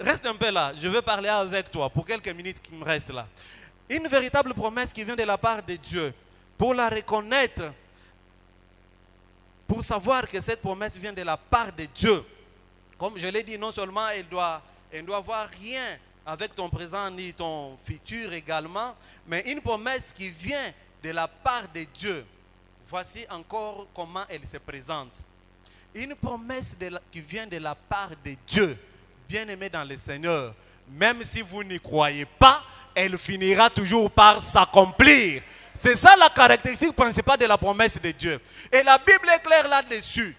Reste un peu là, je veux parler avec toi pour quelques minutes qui me restent là. Une véritable promesse qui vient de la part de Dieu, pour la reconnaître, pour savoir que cette promesse vient de la part de Dieu. Comme je l'ai dit, non seulement elle doit avoir rien avec ton présent ni ton futur également, mais une promesse qui vient de la part de Dieu. Voici encore comment elle se présente. Une promesse qui vient de la part de Dieu, bien-aimé dans le Seigneur, même si vous n'y croyez pas, elle finira toujours par s'accomplir. C'est ça la caractéristique principale de la promesse de Dieu. Et la Bible est claire là-dessus.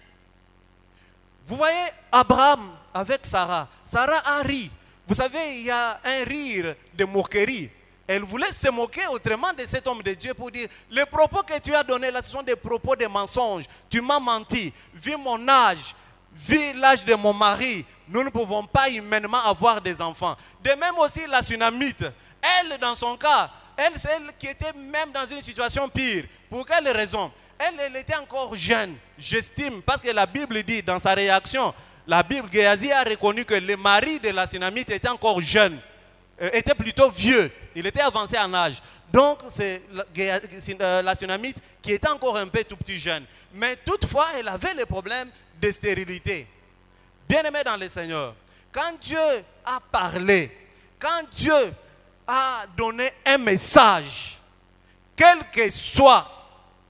Vous voyez Abraham avec Sarah. Sarah a ri. Vous savez, il y a un rire de moquerie. Elle voulait se moquer autrement de cet homme de Dieu pour dire, les propos que tu as donnés là, ce sont des propos de mensonges. Tu m'as menti. Vu mon âge, vu l'âge de mon mari, nous ne pouvons pas humainement avoir des enfants. De même aussi la Sunamite. Elle, dans son cas, elle qui était même dans une situation pire. Pour quelle raison? Elle était encore jeune, j'estime, parce que la Bible dit dans sa réaction, la Bible, Géasi a reconnu que le mari de la Sunamite était encore jeune, était plutôt vieux, il était avancé en âge. Donc c'est la Sunamite qui était encore un peu tout petit jeune. Mais toutefois, elle avait le problème de stérilité. Bien-aimé dans le Seigneur, quand Dieu a parlé, quand Dieu a donné un message, quel que soit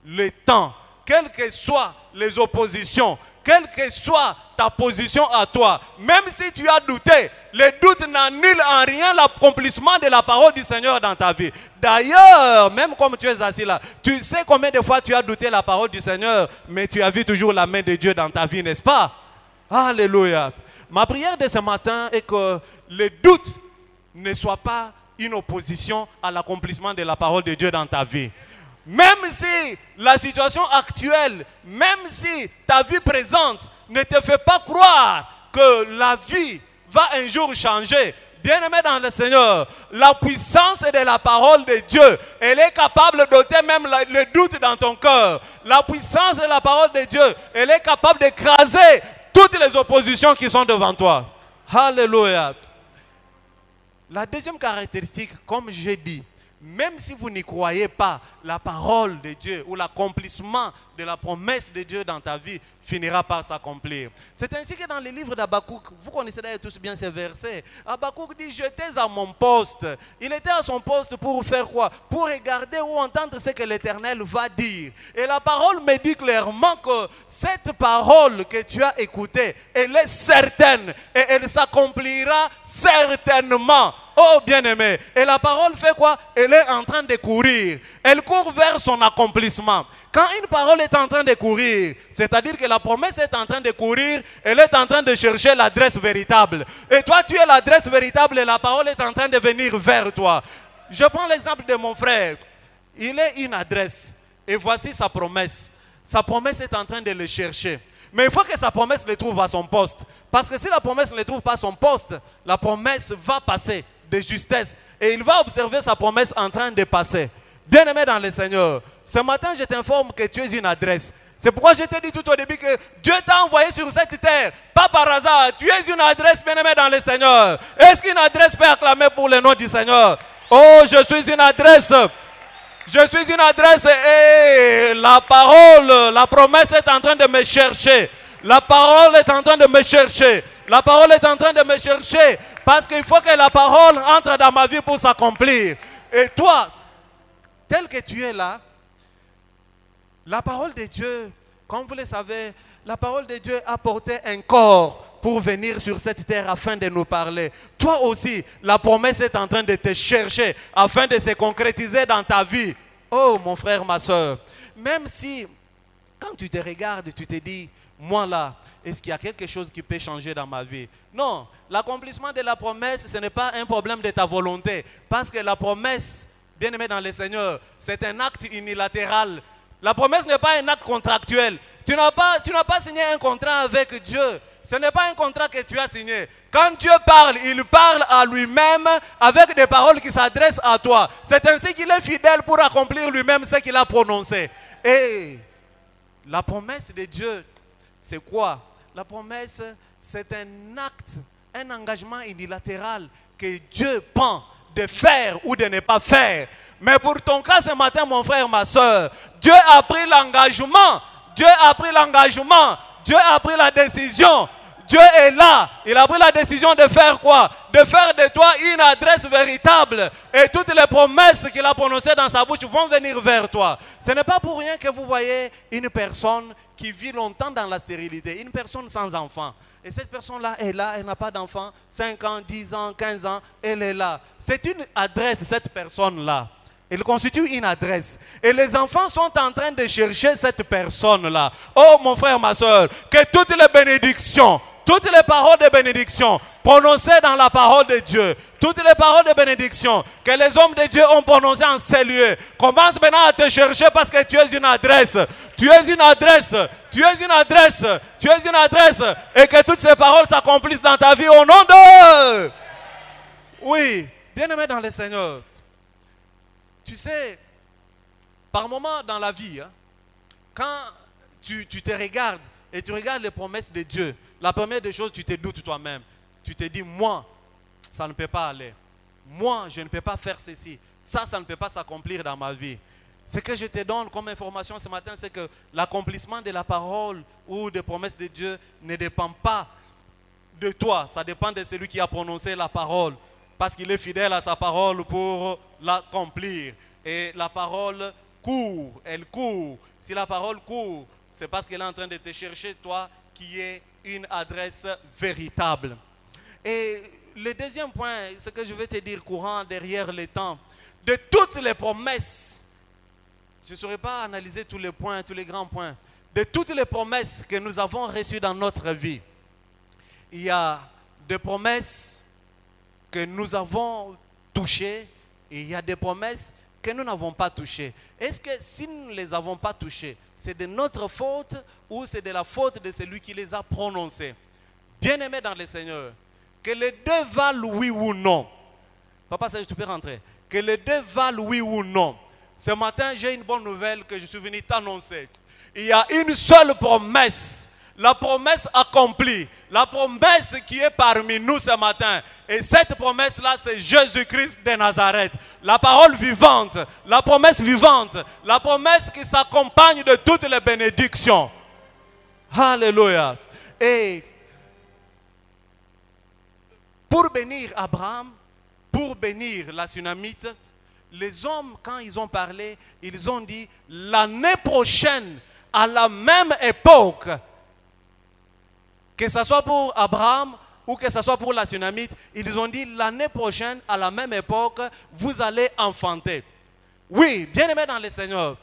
le temps, quelles que soient les oppositions, quelle que soit ta position à toi, même si tu as douté, le doute n'annule en rien l'accomplissement de la parole du Seigneur dans ta vie. D'ailleurs, même comme tu es assis là, tu sais combien de fois tu as douté la parole du Seigneur, mais tu as vu toujours la main de Dieu dans ta vie, n'est-ce pas? Alléluia. Ma prière de ce matin est que le doute ne soit pas une opposition à l'accomplissement de la parole de Dieu dans ta vie. Même si la situation actuelle, même si ta vie présente ne te fait pas croire que la vie va un jour changer, bien-aimé dans le Seigneur, la puissance de la parole de Dieu, elle est capable d'ôter même le doute dans ton cœur. La puissance de la parole de Dieu, elle est capable d'écraser toutes les oppositions qui sont devant toi. Alléluia. La deuxième caractéristique, comme j'ai dit, même si vous n'y croyez pas, la parole de Dieu ou l'accomplissement de la promesse de Dieu dans ta vie finira par s'accomplir. C'est ainsi que dans le livre d'Habakkuk, vous connaissez d'ailleurs tous bien ces versets, Habakkuk dit, j'étais à mon poste. Il était à son poste pour faire quoi? Pour regarder ou entendre ce que l'Éternel va dire. Et la parole me dit clairement que cette parole que tu as écoutée, elle est certaine et elle s'accomplira certainement. Oh bien-aimé, et la parole fait quoi? Elle est en train de courir. Elle court vers son accomplissement. Quand une parole est en train de courir, c'est-à-dire que la promesse est en train de courir, elle est en train de chercher l'adresse véritable. Et toi, tu es l'adresse véritable et la parole est en train de venir vers toi. Je prends l'exemple de mon frère. Il est une adresse et voici sa promesse. Sa promesse est en train de le chercher. Mais il faut que sa promesse le trouve à son poste. Parce que si la promesse ne le trouve pas à son poste, la promesse va passer de justesse. Et il va observer sa promesse en train de passer. Bien-aimé dans le Seigneur, ce matin, je t'informe que tu es une adresse. C'est pourquoi je t'ai dit tout au début que Dieu t'a envoyé sur cette terre, pas par hasard. Tu es une adresse, bien-aimé dans le Seigneur. Est-ce qu'une adresse peut acclamer pour le nom du Seigneur? Oh, je suis une adresse. Je suis une adresse et la parole, la promesse est en train de me chercher. La parole est en train de me chercher. La parole est en train de me chercher parce qu'il faut que la parole entre dans ma vie pour s'accomplir. Et toi, tel que tu es là, la parole de Dieu, comme vous le savez, la parole de Dieu a porté un corps pour venir sur cette terre afin de nous parler. Toi aussi, la promesse est en train de te chercher afin de se concrétiser dans ta vie. Oh mon frère, ma soeur, même si quand tu te regardes, tu te dis, moi là, est-ce qu'il y a quelque chose qui peut changer dans ma vie? Non, l'accomplissement de la promesse, ce n'est pas un problème de ta volonté. Parce que la promesse, bien-aimé dans le Seigneur, c'est un acte unilatéral. La promesse n'est pas un acte contractuel. Tu n'as pas signé un contrat avec Dieu. Ce n'est pas un contrat que tu as signé. Quand Dieu parle, il parle à lui-même avec des paroles qui s'adressent à toi. C'est ainsi qu'il est fidèle pour accomplir lui-même ce qu'il a prononcé. Et la promesse de Dieu, c'est quoi? La promesse, c'est un acte, un engagement unilatéral que Dieu prend de faire ou de ne pas faire. Mais pour ton cas ce matin, mon frère, ma soeur, Dieu a pris l'engagement. Dieu a pris l'engagement. Dieu a pris la décision. Dieu est là. Il a pris la décision de faire quoi? De faire de toi une adresse véritable. Et toutes les promesses qu'il a prononcées dans sa bouche vont venir vers toi. Ce n'est pas pour rien que vous voyez une personne qui vit longtemps dans la stérilité. Une personne sans enfant. Et cette personne-là est là, elle n'a pas d'enfant. 5 ans, 10 ans, 15 ans, elle est là. C'est une adresse, cette personne-là. Elle constitue une adresse. Et les enfants sont en train de chercher cette personne-là. Oh mon frère, ma soeur, que toutes les bénédictions, toutes les paroles de bénédiction prononcées dans la parole de Dieu, toutes les paroles de bénédiction que les hommes de Dieu ont prononcées en ces lieux, commencent maintenant à te chercher parce que tu es une adresse. Tu es une adresse. Tu es une adresse. Tu es une adresse. Et que toutes ces paroles s'accomplissent dans ta vie au nom de... Oui, bien-aimé dans le Seigneur. Tu sais, par moments dans la vie, hein, quand tu te regardes et tu regardes les promesses de Dieu, la première des choses, tu te doutes toi-même. Tu te dis, moi, ça ne peut pas aller. Moi, je ne peux pas faire ceci. Ça ne peut pas s'accomplir dans ma vie. Ce que je te donne comme information ce matin, c'est que l'accomplissement de la parole ou des promesses de Dieu ne dépend pas de toi. Ça dépend de celui qui a prononcé la parole. Parce qu'il est fidèle à sa parole pour l'accomplir. Et la parole court, elle court. Si la parole court, c'est parce qu'elle est en train de te chercher, toi, qui est une adresse véritable. Et le deuxième point, ce que je vais te dire courant derrière le temps, de toutes les promesses, je ne saurais pas analyser tous les points, tous les grands points, de toutes les promesses que nous avons reçues dans notre vie, il y a des promesses que nous avons touchées et il y a des promesses que nous n'avons pas touchées. Est-ce que si nous ne les avons pas touchées, c'est de notre faute ou c'est de la faute de celui qui les a prononcées? Bien-aimé dans le Seigneur, que les deux valent oui ou non. Papa, ça, tu peux rentrer. Que les deux valent oui ou non. Ce matin, j'ai une bonne nouvelle que je suis venu t'annoncer. Il y a une seule promesse. La promesse accomplie, la promesse qui est parmi nous ce matin. Et cette promesse-là, c'est Jésus-Christ de Nazareth. La parole vivante, la promesse vivante, la promesse qui s'accompagne de toutes les bénédictions. Alléluia. Et pour bénir Abraham, pour bénir la Sunamite, les hommes, quand ils ont parlé, ils ont dit l'année prochaine, à la même époque, que ce soit pour Abraham ou que ce soit pour la Sunamite, ils ont dit l'année prochaine, à la même époque, vous allez enfanter. Oui, bien-aimés dans le Seigneur.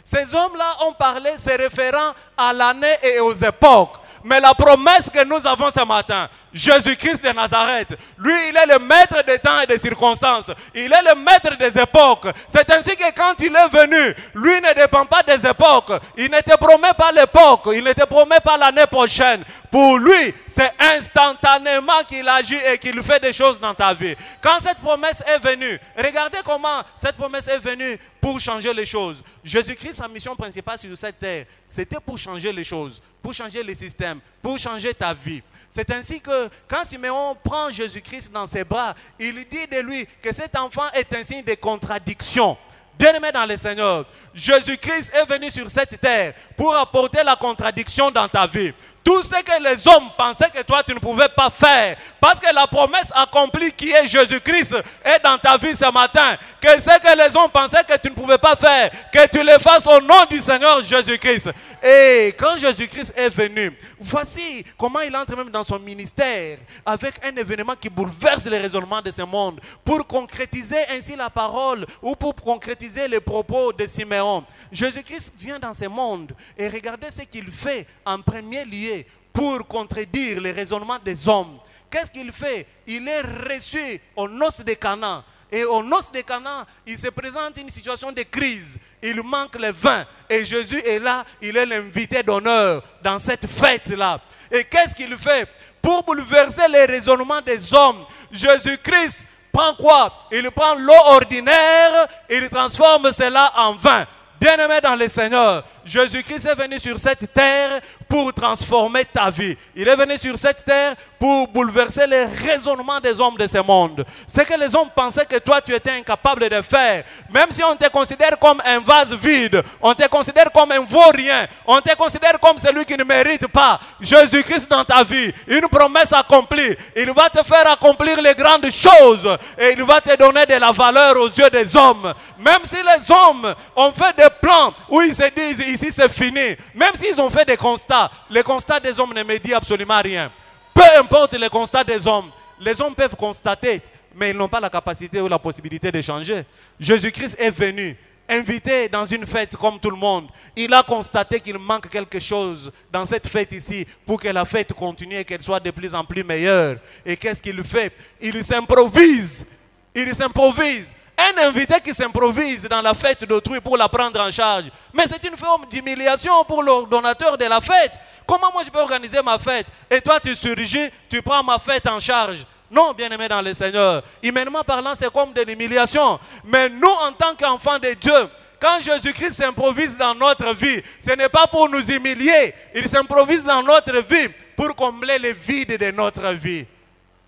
Ces hommes-là ont parlé se référant à l'année et aux époques. Mais la promesse que nous avons ce matin, Jésus-Christ de Nazareth, lui, il est le maître des temps et des circonstances. Il est le maître des époques. C'est ainsi que quand il est venu, lui ne dépend pas des époques. Il ne te promet pas l'époque. Il ne te promet pas l'année prochaine. Pour lui, c'est instantanément qu'il agit et qu'il fait des choses dans ta vie. Quand cette promesse est venue, regardez comment cette promesse est venue pour changer les choses. Jésus-Christ, sa mission principale sur cette terre, c'était pour changer les choses, pour changer les systèmes, pour changer ta vie. C'est ainsi que quand Siméon prend Jésus-Christ dans ses bras, il dit de lui que cet enfant est un signe de contradiction. Bien-aimé dans le Seigneur, Jésus-Christ est venu sur cette terre pour apporter la contradiction dans ta vie. Tout ce que les hommes pensaient que toi tu ne pouvais pas faire, parce que la promesse accomplie qui est Jésus-Christ est dans ta vie ce matin. Que ce que les hommes pensaient que tu ne pouvais pas faire, que tu le fasses au nom du Seigneur Jésus-Christ. Et quand Jésus-Christ est venu, voici comment il entre même dans son ministère avec un événement qui bouleverse les raisonnements de ce monde pour concrétiser ainsi la parole ou pour concrétiser les propos de Siméon. Jésus-Christ vient dans ce monde et regardez ce qu'il fait en premier lieu pour contredire les raisonnements des hommes. Qu'est-ce qu'il fait? Il est reçu aux noces de Cana. Et aux noces de Cana, il se présente une situation de crise. Il manque le vin. Et Jésus est là, il est l'invité d'honneur dans cette fête-là. Et qu'est-ce qu'il fait? Pour bouleverser les raisonnements des hommes, Jésus-Christ prend quoi? Il prend l'eau ordinaire et il transforme cela en vin. Bien-aimé dans le Seigneur, Jésus-Christ est venu sur cette terre pour transformer ta vie. Il est venu sur cette terre pour bouleverser les raisonnements des hommes de ce monde. Ce que les hommes pensaient que toi tu étais incapable de faire, même si on te considère comme un vase vide, on te considère comme un vaurien, on te considère comme celui qui ne mérite pas. Jésus-Christ dans ta vie, une promesse accomplie, il va te faire accomplir les grandes choses et il va te donner de la valeur aux yeux des hommes. Même si les hommes ont fait des plans où ils se disent ici c'est fini, même s'ils ont fait des constats, les constats des hommes ne me disent absolument rien. Peu importe les constats des hommes, les hommes peuvent constater, mais ils n'ont pas la capacité ou la possibilité de changer. Jésus-Christ est venu, invité dans une fête comme tout le monde. Il a constaté qu'il manque quelque chose dans cette fête ici pour que la fête continue et qu'elle soit de plus en plus meilleure. Et qu'est-ce qu'il fait? Il s'improvise. Il s'improvise. Un invité qui s'improvise dans la fête d'autrui pour la prendre en charge. Mais c'est une forme d'humiliation pour le donateur de la fête. Comment moi je peux organiser ma fête et toi tu surgis, tu prends ma fête en charge? Non, bien-aimé dans le Seigneur. Humainement parlant, c'est comme de l'humiliation. Mais nous, en tant qu'enfants de Dieu, quand Jésus-Christ s'improvise dans notre vie, ce n'est pas pour nous humilier. Il s'improvise dans notre vie pour combler les vides de notre vie.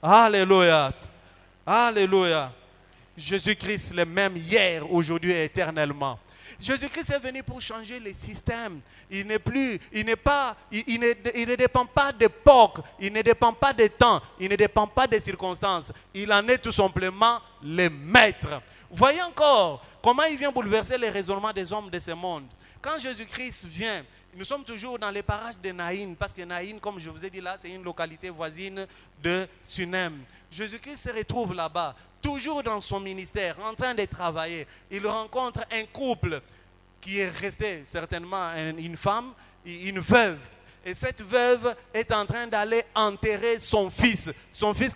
Alléluia. Alléluia. Jésus-Christ le même hier, aujourd'hui et éternellement. Jésus-Christ est venu pour changer les systèmes. Il ne dépend pas d'époque, il ne dépend pas de temps, il ne dépend pas des circonstances. Il en est tout simplement le maître. Voyez encore comment il vient bouleverser les raisonnements des hommes de ce monde. Quand Jésus-Christ vient, nous sommes toujours dans les parages de Naïn, parce que Naïn, comme je vous ai dit là, c'est une localité voisine de Sunem. Jésus-Christ se retrouve là-bas, toujours dans son ministère, en train de travailler. Il rencontre un couple qui est resté, certainement une femme, une veuve. Et cette veuve est en train d'aller enterrer son fils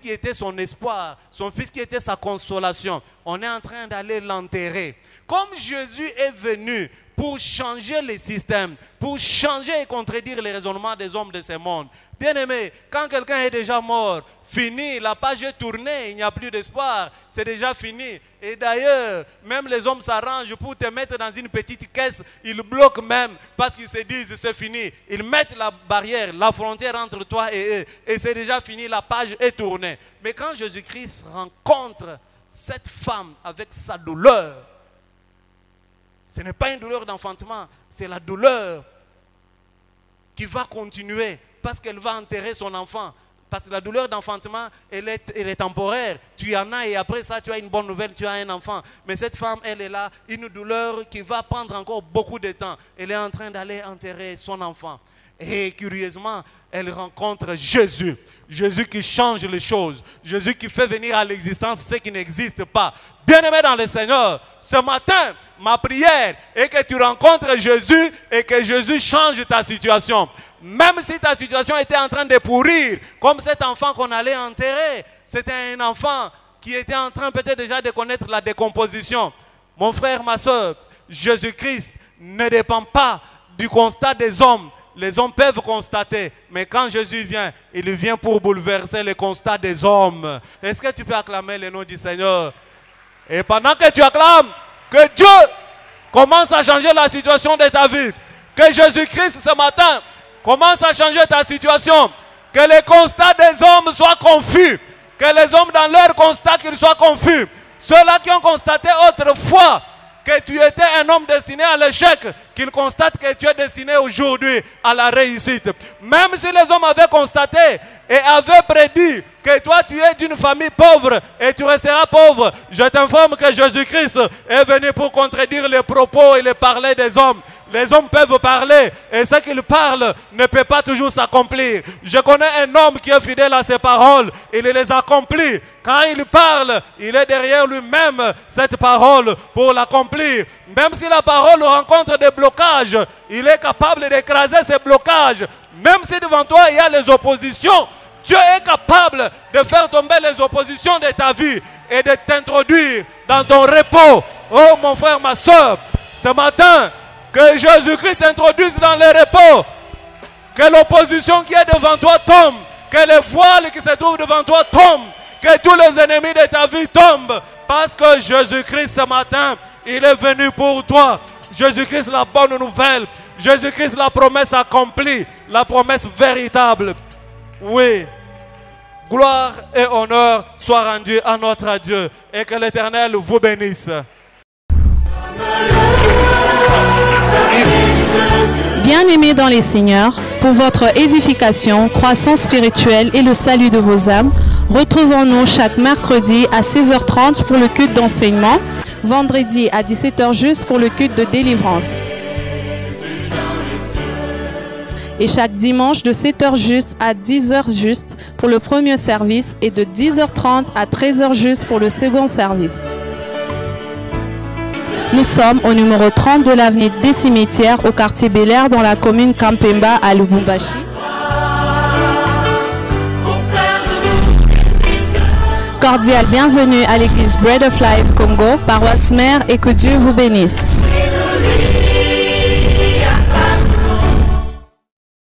qui était son espoir, son fils qui était sa consolation. On est en train d'aller l'enterrer. Comme Jésus est venu pour changer les systèmes, pour changer et contredire les raisonnements des hommes de ce monde. Bien-aimé, quand quelqu'un est déjà mort, fini, la page est tournée, il n'y a plus d'espoir, c'est déjà fini. Et d'ailleurs, même les hommes s'arrangent pour te mettre dans une petite caisse, ils bloquent même parce qu'ils se disent c'est fini. Ils mettent la barrière, la frontière entre toi et eux, et c'est déjà fini, la page est tournée. Mais quand Jésus-Christ rencontre cette femme avec sa douleur, ce n'est pas une douleur d'enfantement, c'est la douleur qui va continuer parce qu'elle va enterrer son enfant. Parce que la douleur d'enfantement, elle est temporaire. Tu en as et après ça, tu as une bonne nouvelle, tu as un enfant. Mais cette femme, elle est là, une douleur qui va prendre encore beaucoup de temps. Elle est en train d'aller enterrer son enfant. Et curieusement, elle rencontre Jésus. Jésus qui change les choses. Jésus qui fait venir à l'existence ce qui n'existe pas. Bien-aimé dans le Seigneur, ce matin, ma prière est que tu rencontres Jésus et que Jésus change ta situation. Même si ta situation était en train de pourrir, comme cet enfant qu'on allait enterrer. C'était un enfant qui était en train peut-être déjà de connaître la décomposition. Mon frère, ma soeur, Jésus-Christ ne dépend pas du constat des hommes. Les hommes peuvent constater, mais quand Jésus vient, il vient pour bouleverser le constat des hommes. Est-ce que tu peux acclamer le nom du Seigneur? Et pendant que tu acclames, que Dieu commence à changer la situation de ta vie. Que Jésus-Christ ce matin commence à changer ta situation. Que les constats des hommes soient confus. Que les hommes dans leur constat qu'ils soient confus. Ceux-là qui ont constaté autrefois que tu étais un homme destiné à l'échec, qu'ils constatent que tu es destiné aujourd'hui à la réussite. Même si les hommes avaient constaté et avaient prédit que toi tu es d'une famille pauvre et tu resteras pauvre, je t'informe que Jésus-Christ est venu pour contredire les propos et les parler des hommes. Les hommes peuvent parler et ce qu'ils parlent ne peut pas toujours s'accomplir. Je connais un homme qui est fidèle à ses paroles, il les accomplit. Quand il parle, il est derrière lui-même cette parole pour l'accomplir. Même si la parole rencontre des blocages, il est capable d'écraser ces blocages. Même si devant toi il y a les oppositions, Dieu est capable de faire tomber les oppositions de ta vie et de t'introduire dans ton repos. Oh mon frère, ma soeur, ce matin, que Jésus-Christ t'introduise dans le repos. Que l'opposition qui est devant toi tombe. Que les voiles qui se trouvent devant toi tombent. Que tous les ennemis de ta vie tombent. Parce que Jésus-Christ ce matin, il est venu pour toi. Jésus-Christ la bonne nouvelle. Jésus-Christ la promesse accomplie. La promesse véritable. Oui. Gloire et honneur soient rendus à notre Dieu. Et que l'Éternel vous bénisse. Bien-aimés dans les Seigneurs, pour votre édification, croissance spirituelle et le salut de vos âmes, retrouvons-nous chaque mercredi à 16h30 pour le culte d'enseignement, vendredi à 17h juste pour le culte de délivrance, et chaque dimanche de 7h juste à 10h juste pour le premier service et de 10h30 à 13h juste pour le second service. Nous sommes au numéro 30 de l'avenue des Cimetières au quartier Bel Air dans la commune Kampemba à Lubumbashi. Cordial bienvenue à l'église Bread of Life Congo, paroisse mère, et que Dieu vous bénisse.